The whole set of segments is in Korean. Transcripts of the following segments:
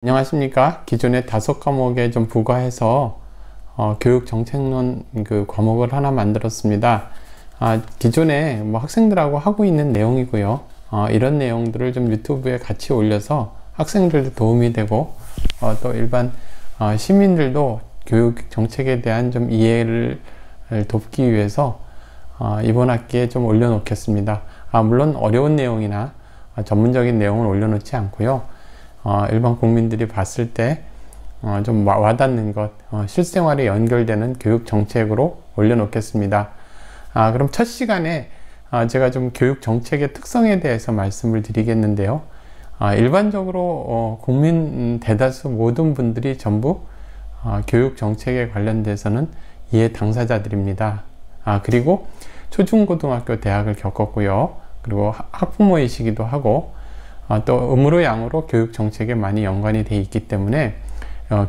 안녕하십니까. 기존에 5과목에 좀 부과해서 교육정책론 그 과목을 하나 만들었습니다. 기존에 학생들하고 하고 있는 내용이고요. 이런 내용들을 좀 유튜브에 같이 올려서 학생들도 도움이 되고 또 일반 시민들도 교육 정책에 대한 좀 이해를 돕기 위해서 이번 학기에 좀 올려놓겠습니다. 물론 어려운 내용이나 전문적인 내용을 올려놓지 않고요. 일반 국민들이 봤을 때 좀 와닿는 것, 실생활에 연결되는 교육 정책으로 올려놓겠습니다. 그럼 첫 시간에 제가 좀 교육 정책의 특성에 대해서 말씀을 드리겠는데요. 일반적으로 국민 대다수 모든 분들이 전부 교육 정책에 관련돼서는 이해 당사자들입니다. 그리고 초중고등학교 대학을 겪었고요. 그리고 학부모이시기도 하고 또 음으로 양으로 교육 정책에 많이 연관이 되어 있기 때문에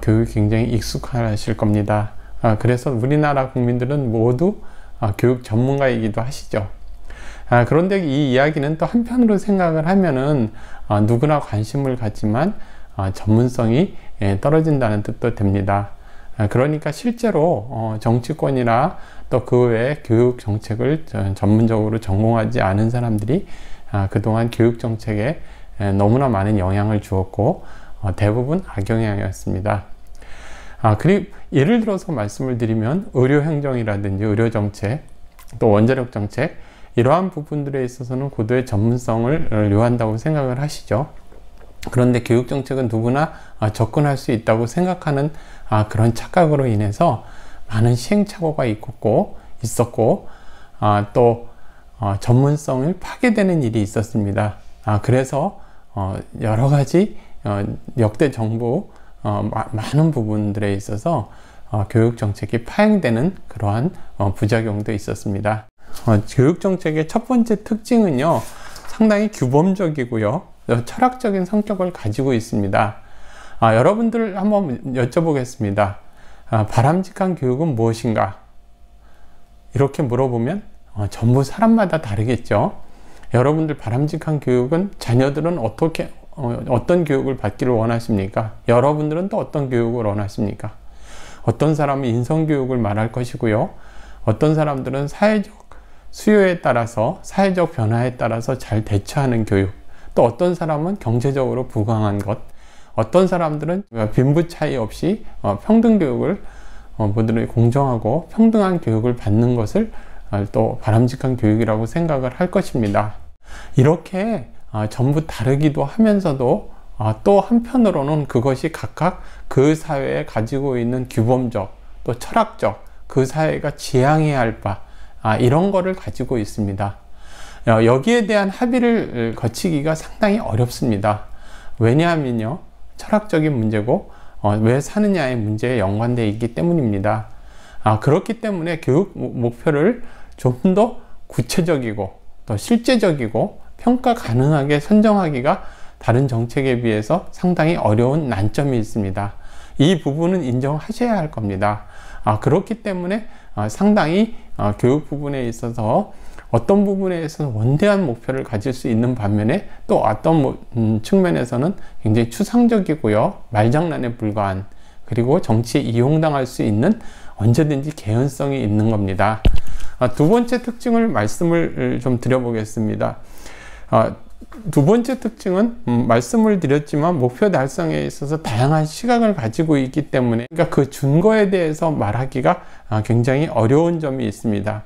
교육이 굉장히 익숙하실 겁니다. 그래서 우리나라 국민들은 모두 교육 전문가이기도 하시죠. 그런데 이 이야기는 또 한편으로 생각을 하면은 누구나 관심을 갖지만 전문성이 떨어진다는 뜻도 됩니다. 그러니까 실제로 정치권이나 또 그 외에 교육 정책을 전문적으로 전공하지 않은 사람들이 그동안 교육 정책에 너무나 많은 영향을 주었고 대부분 악영향이었습니다. 그리고 예를 들어서 말씀을 드리면 의료행정이라든지 의료정책, 또 원자력 정책, 이러한 부분들에 있어서는 고도의 전문성을 요한다고 생각을 하시죠. 그런데 교육정책은 누구나 접근할 수 있다고 생각하는 그런 착각으로 인해서 많은 시행착오가 있었고 또 전문성을 파괴되는 일이 있었습니다. 그래서 여러 가지 역대 정부 많은 부분들에 있어서 교육정책이 파행되는 그러한 부작용도 있었습니다. 교육정책의 첫 번째 특징은요, 상당히 규범적이고요, 철학적인 성격을 가지고 있습니다. 여러분들 한번 여쭤보겠습니다. 바람직한 교육은 무엇인가? 이렇게 물어보면 전부 사람마다 다르겠죠. 여러분들 바람직한 교육은 자녀들은 어떤 교육을 받기를 원하십니까? 여러분들은 또 어떤 교육을 원하십니까? 어떤 사람은 인성교육을 말할 것이고요. 어떤 사람들은 사회적 수요에 따라서, 사회적 변화에 따라서 잘 대처하는 교육, 또 어떤 사람은 경제적으로 부강한 것, 어떤 사람들은 빈부 차이 없이 평등 교육을 모두를 공정하고 평등한 교육을 받는 것을 또 바람직한 교육이라고 생각을 할 것입니다. 이렇게 전부 다르기도 하면서도 또 한편으로는 그것이 각각 그 사회에 가지고 있는 규범적, 또 철학적, 그 사회가 지향해야 할 바, 이런 거를 가지고 있습니다. 여기에 대한 합의를 거치기가 상당히 어렵습니다. 왜냐하면요, 철학적인 문제고 왜 사느냐의 문제에 연관되어 있기 때문입니다. 그렇기 때문에 교육 목표를 좀 더 구체적이고 또 실제적이고 평가 가능하게 선정하기가 다른 정책에 비해서 상당히 어려운 난점이 있습니다. 이 부분은 인정하셔야 할 겁니다. 그렇기 때문에 상당히 교육 부분에 있어서 어떤 부분에 있어서 원대한 목표를 가질 수 있는 반면에 또 어떤 측면에서는 굉장히 추상적이고요, 말장난에 불과한, 그리고 정치에 이용당할 수 있는 언제든지 개연성이 있는 겁니다. 두 번째 특징을 말씀을 좀 드려보겠습니다. 두 번째 특징은 말씀을 드렸지만 목표 달성에 있어서 다양한 시각을 가지고 있기 때문에, 그러니까 그 준거에 대해서 말하기가 굉장히 어려운 점이 있습니다.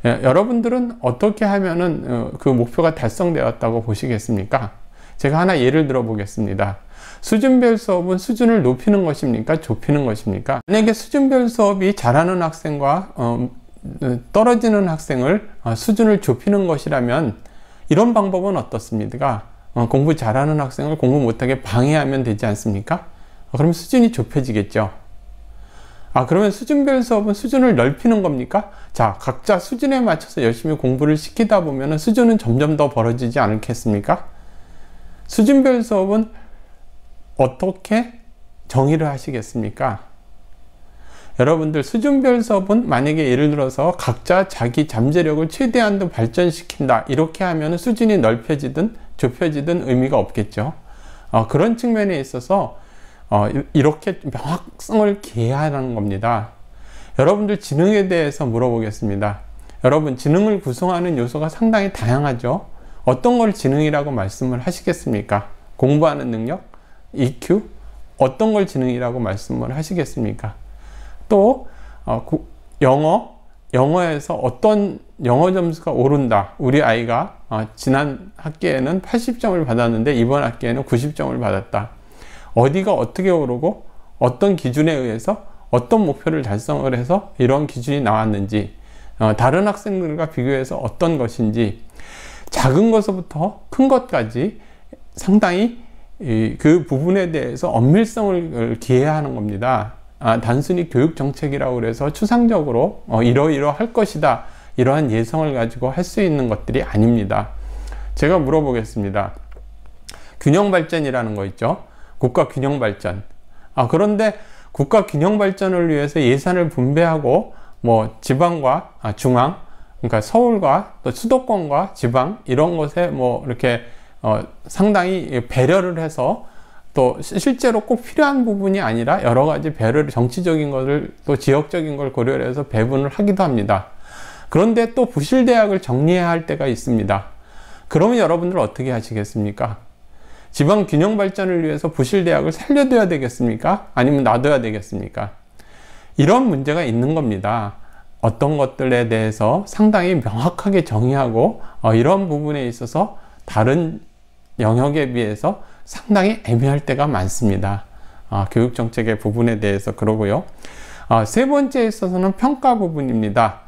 여러분들은 어떻게 하면은 그 목표가 달성되었다고 보시겠습니까? 제가 하나 예를 들어 보겠습니다. 수준별 수업은 수준을 높이는 것입니까? 좁히는 것입니까? 만약에 수준별 수업이 잘하는 학생과 떨어지는 학생을 수준을 좁히는 것이라면 이런 방법은 어떻습니까? 공부 잘하는 학생을 공부 못하게 방해하면 되지 않습니까? 그럼 수준이 좁혀지겠죠. 그러면 수준별 수업은 수준을 넓히는 겁니까? 자, 각자 수준에 맞춰서 열심히 공부를 시키다 보면 수준은 점점 더 벌어지지 않겠습니까? 수준별 수업은 어떻게 정의를 하시겠습니까? 여러분들, 수준별 수업은 만약에 예를 들어서 각자 자기 잠재력을 최대한도 발전시킨다, 이렇게 하면 수준이 넓혀지든 좁혀지든 의미가 없겠죠. 그런 측면에 있어서 이렇게 명확성을 기해하는 겁니다. 여러분들 지능에 대해서 물어보겠습니다. 여러분, 지능을 구성하는 요소가 상당히 다양하죠. 어떤 걸 지능이라고 말씀을 하시겠습니까? 공부하는 능력, EQ, 어떤 걸 지능이라고 말씀을 하시겠습니까? 또 영어에서 어떤 영어 점수가 오른다. 우리 아이가 지난 학기에는 80점을 받았는데 이번 학기에는 90점을 받았다. 어디가 어떻게 오르고 어떤 기준에 의해서 어떤 목표를 달성을 해서 이런 기준이 나왔는지, 다른 학생들과 비교해서 어떤 것인지, 작은 것부터 큰 것까지 상당히 그 부분에 대해서 엄밀성을 기해하는 겁니다. 단순히 교육 정책이라고 해서 추상적으로 이러이러할 것이다, 이러한 예상을 가지고 할 수 있는 것들이 아닙니다. 제가 물어보겠습니다. 균형 발전이라는 거 있죠. 국가 균형 발전. 그런데 국가 균형 발전을 위해서 예산을 분배하고 지방과 중앙, 그러니까 서울과 또 수도권과 지방 이런 것에 이렇게 상당히 배려를 해서 또 실제로 꼭 필요한 부분이 아니라 여러 가지 배려를, 정치적인 것을 또 지역적인 걸 고려를 해서 배분을 하기도 합니다. 그런데 또 부실대학을 정리해야 할 때가 있습니다. 그러면 여러분들 어떻게 하시겠습니까? 지방 균형 발전을 위해서 부실대학을 살려둬야 되겠습니까? 아니면 놔둬야 되겠습니까? 이런 문제가 있는 겁니다. 어떤 것들에 대해서 상당히 명확하게 정의하고 이런 부분에 있어서 다른 영역에 비해서 상당히 애매할 때가 많습니다. 교육정책의 부분에 대해서 그러고요. 세 번째에 있어서는 평가 부분입니다.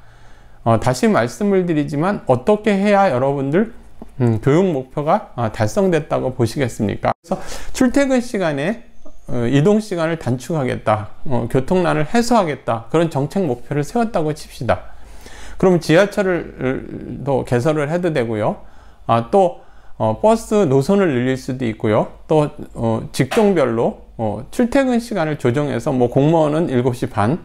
다시 말씀을 드리지만 어떻게 해야 여러분들 교육 목표가 달성됐다고 보시겠습니까? 그래서 출퇴근 시간에 이동 시간을 단축하겠다, 교통난을 해소하겠다, 그런 정책 목표를 세웠다고 칩시다. 그럼 지하철을 또 개설을 해도 되고요. 또 버스 노선을 늘릴 수도 있고요. 또 직종별로 출퇴근 시간을 조정해서 공무원은 7시 반,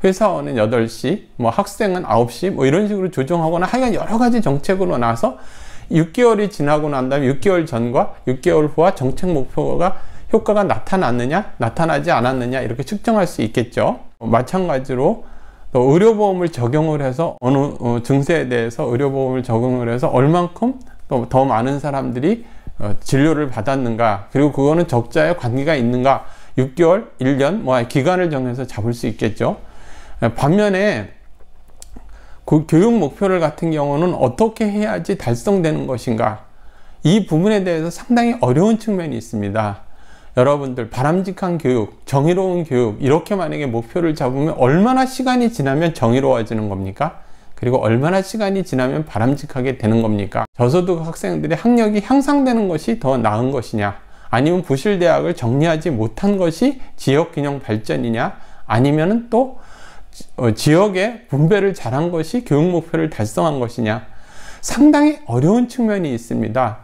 회사원은 8시, 학생은 9시, 이런 식으로 조정하거나 하여간 여러 가지 정책으로 나서 6개월이 지나고 난 다음에 6개월 전과 6개월 후와 정책 목표가 효과가 나타났느냐, 나타나지 않았느냐, 이렇게 측정할 수 있겠죠. 마찬가지로 또 의료보험을 적용을 해서 어느 증세에 대해서 의료보험을 적용을 해서 얼만큼 또 더 많은 사람들이 진료를 받았는가, 그리고 그거는 적자에 관계가 있는가, 6개월, 1년, 기간을 정해서 잡을 수 있겠죠. 반면에 그 교육 목표를 같은 경우는 어떻게 해야지 달성되는 것인가, 이 부분에 대해서 상당히 어려운 측면이 있습니다. 여러분들, 바람직한 교육, 정의로운 교육, 이렇게 만약에 목표를 잡으면 얼마나 시간이 지나면 정의로워지는 겁니까? 그리고 얼마나 시간이 지나면 바람직하게 되는 겁니까? 저소득 학생들의 학력이 향상되는 것이 더 나은 것이냐, 아니면 부실대학을 정리하지 못한 것이 지역균형 발전이냐, 아니면 또 지역의 분배를 잘한 것이 교육 목표를 달성한 것이냐, 상당히 어려운 측면이 있습니다.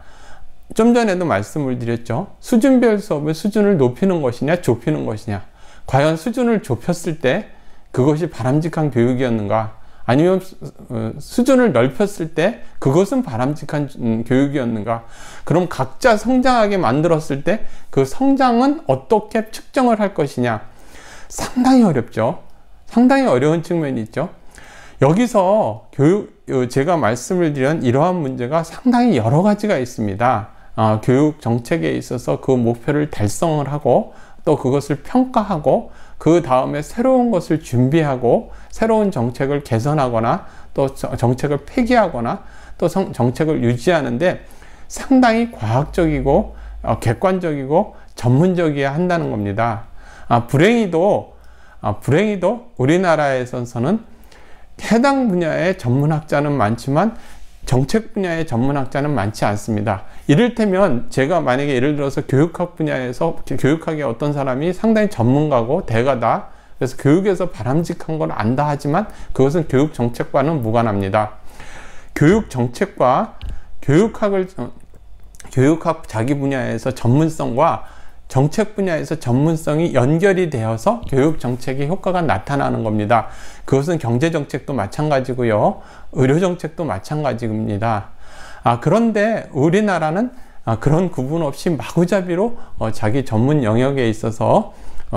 좀 전에도 말씀을 드렸죠. 수준별 수업의 수준을 높이는 것이냐, 좁히는 것이냐, 과연 수준을 좁혔을 때 그것이 바람직한 교육이었는가, 아니면 수준을 넓혔을 때 그것은 바람직한 교육이었는가, 그럼 각자 성장하게 만들었을 때 그 성장은 어떻게 측정을 할 것이냐, 상당히 어렵죠. 상당히 어려운 측면이 있죠. 여기서 제가 말씀을 드린 이러한 문제가 상당히 여러 가지가 있습니다. 교육 정책에 있어서 그 목표를 달성을 하고 또 그것을 평가하고 그 다음에 새로운 것을 준비하고 새로운 정책을 개선하거나 또 정책을 폐기하거나 또 정책을 유지하는데 상당히 과학적이고 객관적이고 전문적이어야 한다는 겁니다. 불행히도 우리나라에서는 해당 분야의 전문학자는 많지만 정책 분야의 전문학자는 많지 않습니다. 이를테면 제가 만약에 예를 들어서 교육학 분야에서 교육학의 어떤 사람이 상당히 전문가고 대가다, 그래서 교육에서 바람직한 걸 안다 하지만 그것은 교육 정책과는 무관합니다. 교육 정책과 교육학 자기 분야에서 전문성과 정책 분야에서 전문성이 연결이 되어서 교육 정책의 효과가 나타나는 겁니다. 그것은 경제 정책도 마찬가지고요, 의료 정책도 마찬가지입니다. 그런데 우리나라는 그런 구분 없이 마구잡이로 자기 전문 영역에 있어서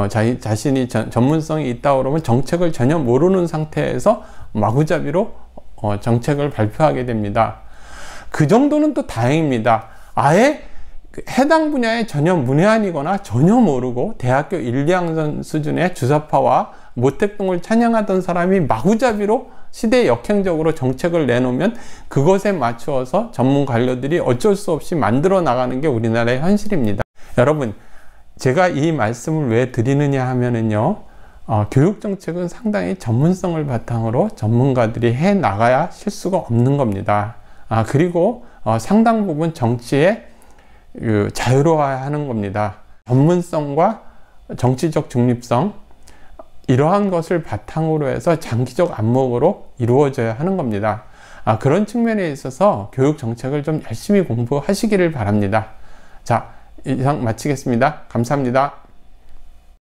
자기 자신이 전문성이 있다 그러면 정책을 전혀 모르는 상태에서 마구잡이로 정책을 발표하게 됩니다. 그 정도는 또 다행입니다. 아예 해당 분야에 전혀 문외한이거나 전혀 모르고 대학교 1, 2학년 수준의 주사파와 모택동을 찬양하던 사람이 마구잡이로 시대 역행적으로 정책을 내놓으면 그것에 맞추어서 전문 관료들이 어쩔 수 없이 만들어 나가는 게 우리나라의 현실입니다. 여러분, 제가 이 말씀을 왜 드리느냐 하면은요, 교육정책은 상당히 전문성을 바탕으로 전문가들이 해 나가야 실수가 없는 겁니다. 그리고 상당 부분 정치에 자유로워야 하는 겁니다. 전문성과 정치적 중립성, 이러한 것을 바탕으로 해서 장기적 안목으로 이루어져야 하는 겁니다. 그런 측면에 있어서 교육 정책을 좀 열심히 공부하시기를 바랍니다. 자, 이상 마치겠습니다. 감사합니다.